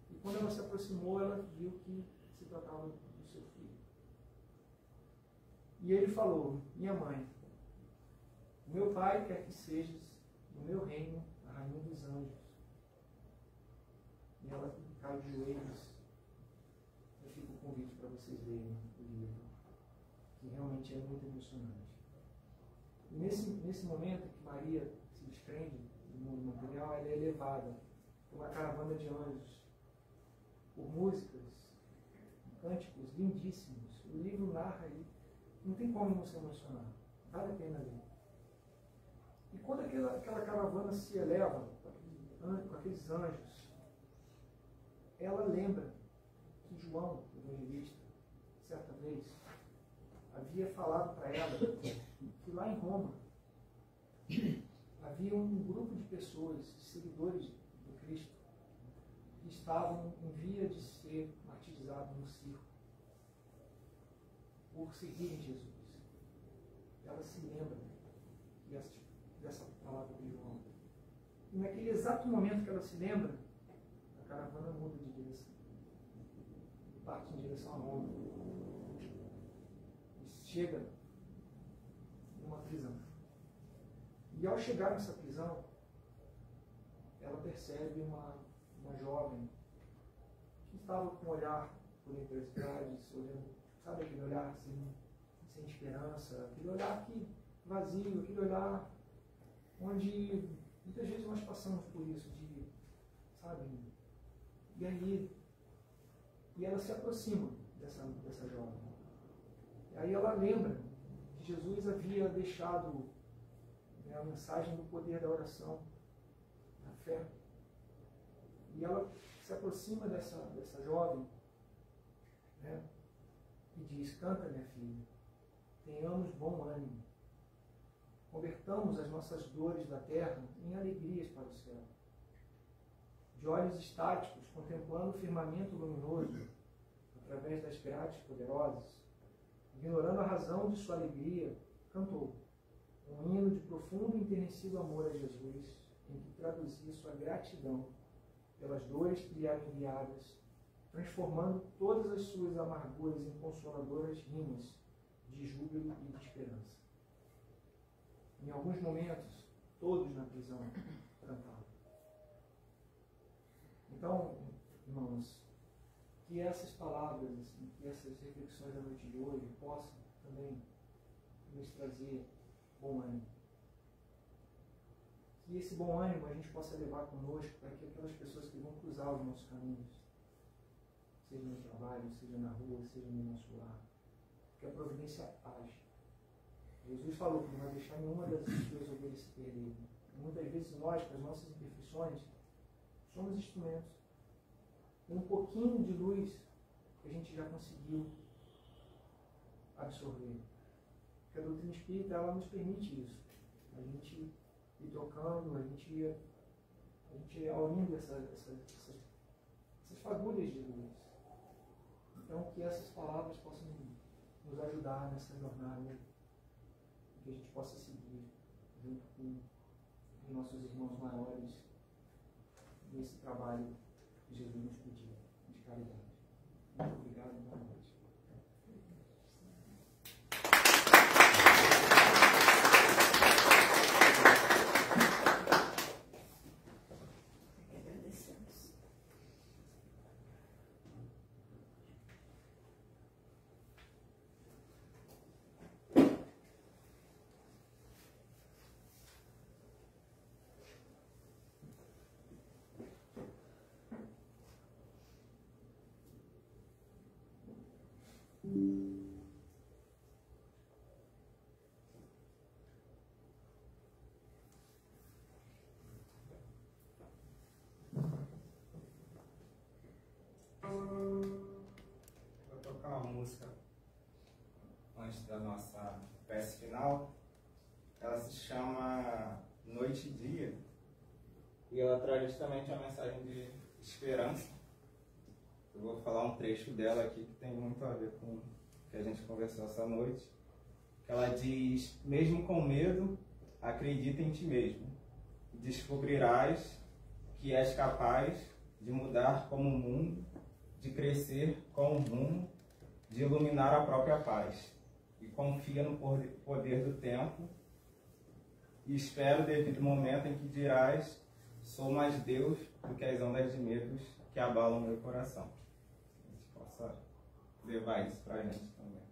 E quando ela se aproximou, ela viu que se tratava do seu filho. E ele falou: minha mãe, meu pai quer que sejas no meu reino a rainha dos anjos. E ela caiu de joelhos. Eu fico o convite para vocês lerem o livro, que realmente é muito emocionante. E nesse momento que Maria se desprende do mundo material, ela é levada por uma caravana de anjos, por músicas, cânticos lindíssimos. O livro narra aí, não tem como não se emocionar. Vale a pena ler. E quando aquela caravana se eleva com aqueles anjos, ela lembra que João, o evangelista, certa vez, havia falado para ela que lá em Roma havia um grupo de pessoas, de seguidores do Cristo, que estavam em via de ser martirizados no circo por seguirem Jesus. Ela se lembra dessa palavra de João. E naquele exato momento que ela se lembra, a caravana muda de direção. Parte em direção a Roma. E chega numa prisão. E ao chegar nessa prisão, ela percebe uma jovem que estava com um olhar por entre as grades, olhando, sabe aquele olhar assim, sem esperança, aquele olhar aqui vazio, aquele olhar onde muitas vezes nós passamos por isso, de, sabe, e aí, e ela se aproxima dessa jovem. E aí ela lembra que Jesus havia deixado, né, a mensagem do poder da oração, na fé. E ela se aproxima dessa jovem, né, e diz: canta, minha filha, tenhamos bom ânimo, convertamos as nossas dores da terra em alegrias para o céu. De olhos estáticos, contemplando o firmamento luminoso, através das grades poderosas, ignorando a razão de sua alegria, cantou um hino de profundo e enternecido amor a Jesus, em que traduzia sua gratidão pelas dores que lhe eram enviadas, transformando todas as suas amarguras em consoladoras rimas de júbilo e de esperança. Em alguns momentos, todos na prisão cantavam. Então, irmãos, que essas palavras, assim, que essas reflexões da noite de hoje possam também nos trazer bom ânimo. Que esse bom ânimo a gente possa levar conosco para que aquelas pessoas que vão cruzar os nossos caminhos, seja no trabalho, seja na rua, seja no nosso lar, que a providência age. Jesus falou que não vai deixar nenhuma das suas ovelhas se perder. Muitas vezes nós, com as nossas imperfeições, somos instrumentos. Um pouquinho de luz que a gente já conseguiu absorver. Porque a doutrina espírita, ela nos permite isso. A gente ir trocando, a gente ir aurindo essas fagulhas de luz. Então, que essas palavras possam nos ajudar nessa jornada, que a gente possa seguir junto com os nossos irmãos maiores nesse trabalho que Jesus nos pediu, de caridade. Muito obrigado, boa noite. Agradecemos. Vou tocar uma música antes da nossa peça final. Ela se chama Noite e Dia e ela traz justamente a mensagem de esperança. Eu vou falar um trecho dela aqui que tem muito a ver com o que a gente conversou essa noite. Ela diz: mesmo com medo, acredita em ti mesmo. Descobrirás que és capaz de mudar como o mundo, de crescer com o rumo, de iluminar a própria paz. E confia no poder do tempo e espera o devido momento em que dirás: sou mais Deus do que as ondas de medos que abalam meu coração. A gente possa levar isso para a gente também.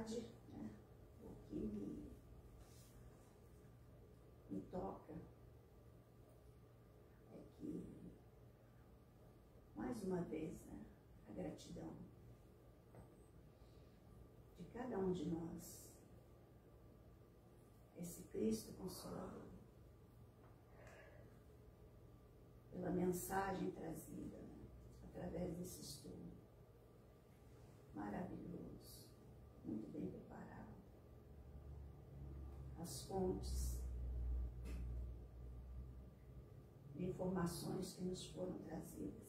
verdade, né, o que me toca é que, mais uma vez, né, a gratidão de cada um de nós, esse Cristo Consolador, pela mensagem trazida, né, através desse estudo maravilhoso, muito bem preparado, as fontes de informações que nos foram trazidas,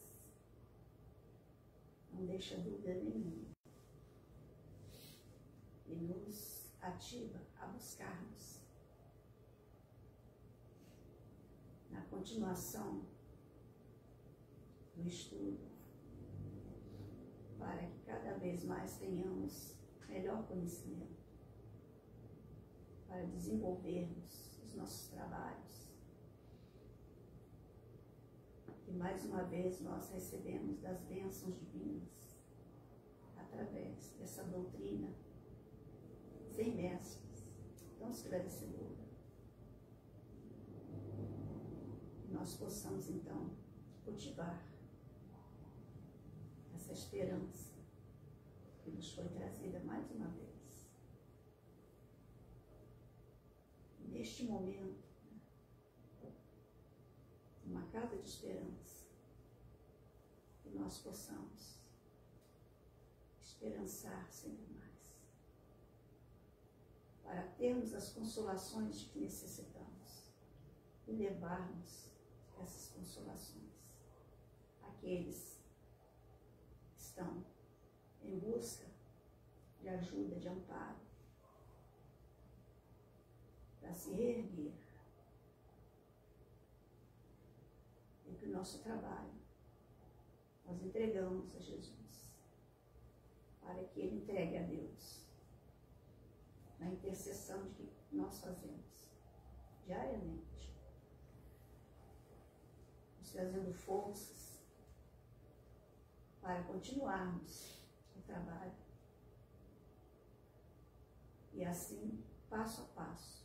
não deixa dúvida nenhuma e nos ativa a buscarmos na continuação do estudo, para que cada vez mais tenhamos melhor conhecimento, para desenvolvermos os nossos trabalhos. E mais uma vez nós recebemos das bênçãos divinas, através dessa doutrina sem mesclas, tão esclarecedora. Que nós possamos então cultivar essa esperança que nos foi trazida mais uma vez. Neste momento, uma casa de esperança, que nós possamos esperançar sempre mais, para termos as consolações de que necessitamos e levarmos essas consolações àqueles que estão em busca de ajuda, de amparo, para se reerguer. E que o nosso trabalho nós entregamos a Jesus, para que Ele entregue a Deus, na intercessão de que nós fazemos diariamente, nos trazendo forças para continuarmos o trabalho e assim, passo a passo,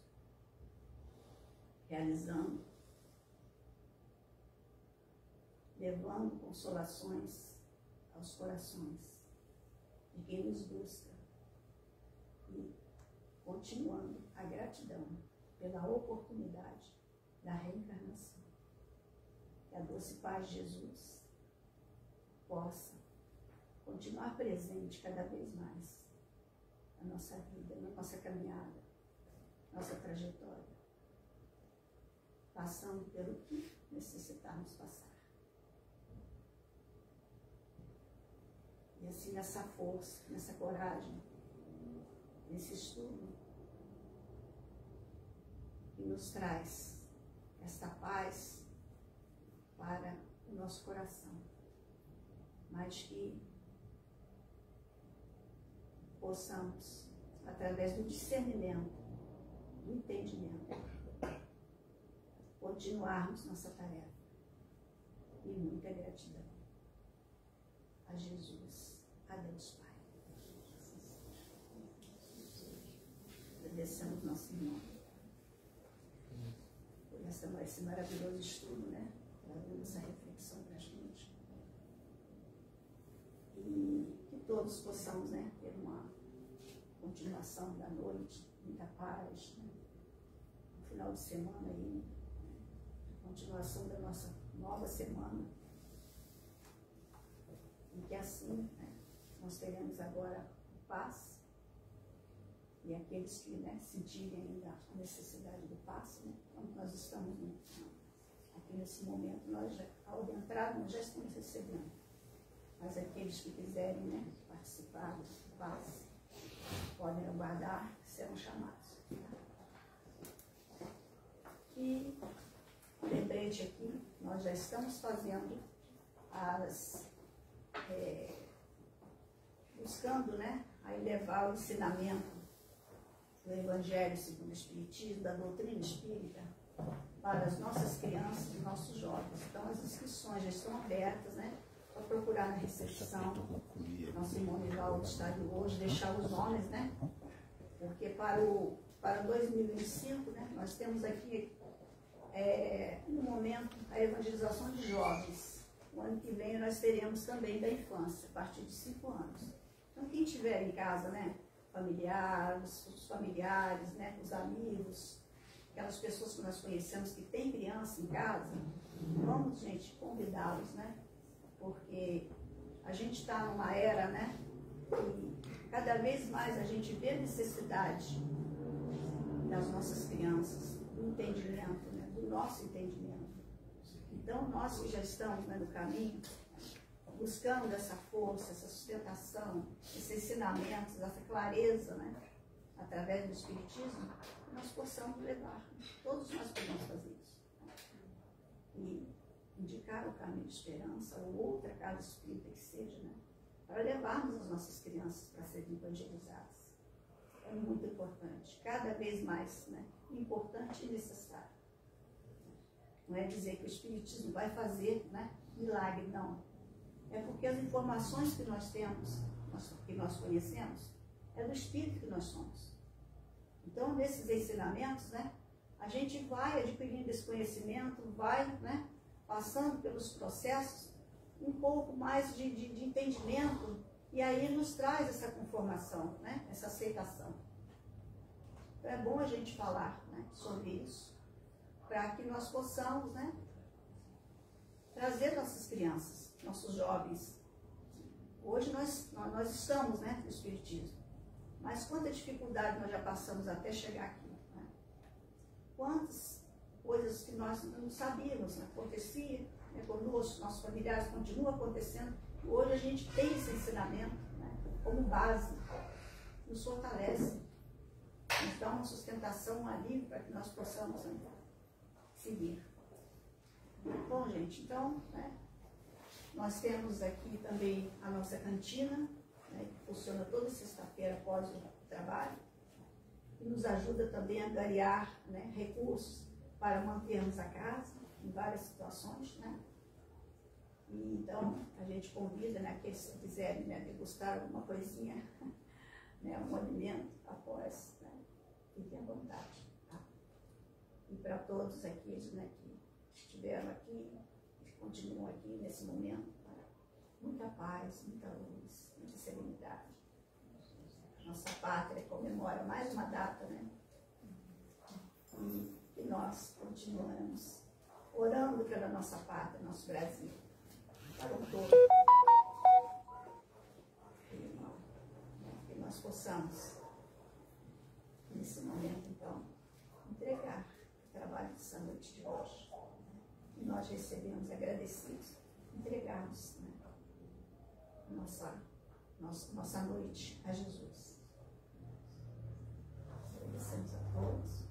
realizando, levando consolações aos corações de quem nos busca e continuando a gratidão pela oportunidade da reencarnação. Que a doce paz de Jesus possa continuar presente cada vez mais na nossa vida, na nossa caminhada, nossa trajetória, passando pelo que necessitarmos passar. E assim, nessa força, nessa coragem, nesse estudo, que nos traz esta paz para o nosso coração, mas que possamos, através do discernimento, do entendimento, continuarmos nossa tarefa. E muita gratidão a Jesus, a Deus Pai. Agradecemos nosso irmão por esse maravilhoso estudo, né? Trazendo essa reflexão para a gente. E que todos possamos, né, ter uma continuação da noite, muita paz, né? No final de semana aí, né? Continuação da nossa nova semana. E que assim, né, nós teremos agora paz. E aqueles que, né, sentirem ainda a necessidade do passe, né, como nós estamos aqui nesse momento, nós já, ao entrar, nós já estamos recebendo. Mas aqueles que quiserem, né, participar do passe, podem aguardar, serão chamados. E lembrete aqui, nós já estamos fazendo buscando, né, a elevar o ensinamento do Evangelho segundo o Espiritismo, da doutrina espírita, para as nossas crianças e nossos jovens. Então, as inscrições já estão abertas, né? Só procurar na recepção. Nosso irmão Nivaldo está ali hoje, deixar os nomes, né? porque para 2025, né, nós temos aqui no momento a evangelização de jovens. O ano que vem nós teremos também da infância, a partir de 5 anos. Então quem tiver em casa, né, os familiares, né, os amigos, aquelas pessoas que nós conhecemos que têm criança em casa, vamos, gente, convidá-los, né? Porque a gente está numa era, né, que cada vez mais a gente vê a necessidade das nossas crianças, do entendimento, né, do nosso entendimento. Então, nós que já estamos, né, no caminho, buscando essa força, essa sustentação, esses ensinamentos, essa clareza, né, através do Espiritismo, nós possamos levar. Todos nós podemos fazer isso. E indicar o caminho de esperança, ou outra casa espírita que seja, né, para levarmos as nossas crianças para serem evangelizadas. É muito importante, cada vez mais, né, importante e necessário. Não é dizer que o Espiritismo vai fazer, né, milagre, não. É porque as informações que nós temos, que nós conhecemos, é do Espírito que nós somos. Então, nesses ensinamentos, né, a gente vai adquirindo esse conhecimento, vai, né, passando pelos processos, um pouco mais de entendimento, e aí nos traz essa conformação, né, essa aceitação. Então, é bom a gente falar, né, sobre isso, para que nós possamos, né, trazer nossas crianças, nossos jovens. Hoje nós estamos, né, no Espiritismo, mas quanta dificuldade nós já passamos até chegar aqui, né? Quantas coisas que nós não sabíamos, né, acontecia, né, conosco, nossos familiares, continua acontecendo. Hoje a gente tem esse ensinamento, né, como base, nos fortalece, nos dá uma sustentação, um alívio para que nós possamos, né, seguir. Bom, gente, então, né, nós temos aqui também a nossa cantina, né, que funciona toda sexta-feira após o trabalho, e nos ajuda também a angariar, né, recursos para mantermos a casa em várias situações, né? E, então, a gente convida, né, aqueles que quiserem, né, degustar alguma coisinha, né, um alimento após, né, fiquem à vontade. Tá? E para todos aqueles, né, que estiveram aqui, que continuam aqui nesse momento, né, muita paz, muita luz, muita serenidade. Nossa pátria comemora mais uma data, né? E que nós continuamos orando pela nossa pátria, nosso Brasil, para o todo. Que nós possamos, nesse momento, então, entregar o trabalho dessa noite de hoje. E nós recebemos agradecidos, entregarmos, né, nossa noite a Jesus. Agradecemos a todos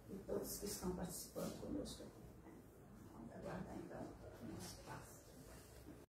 e todos que estão participando conosco aqui.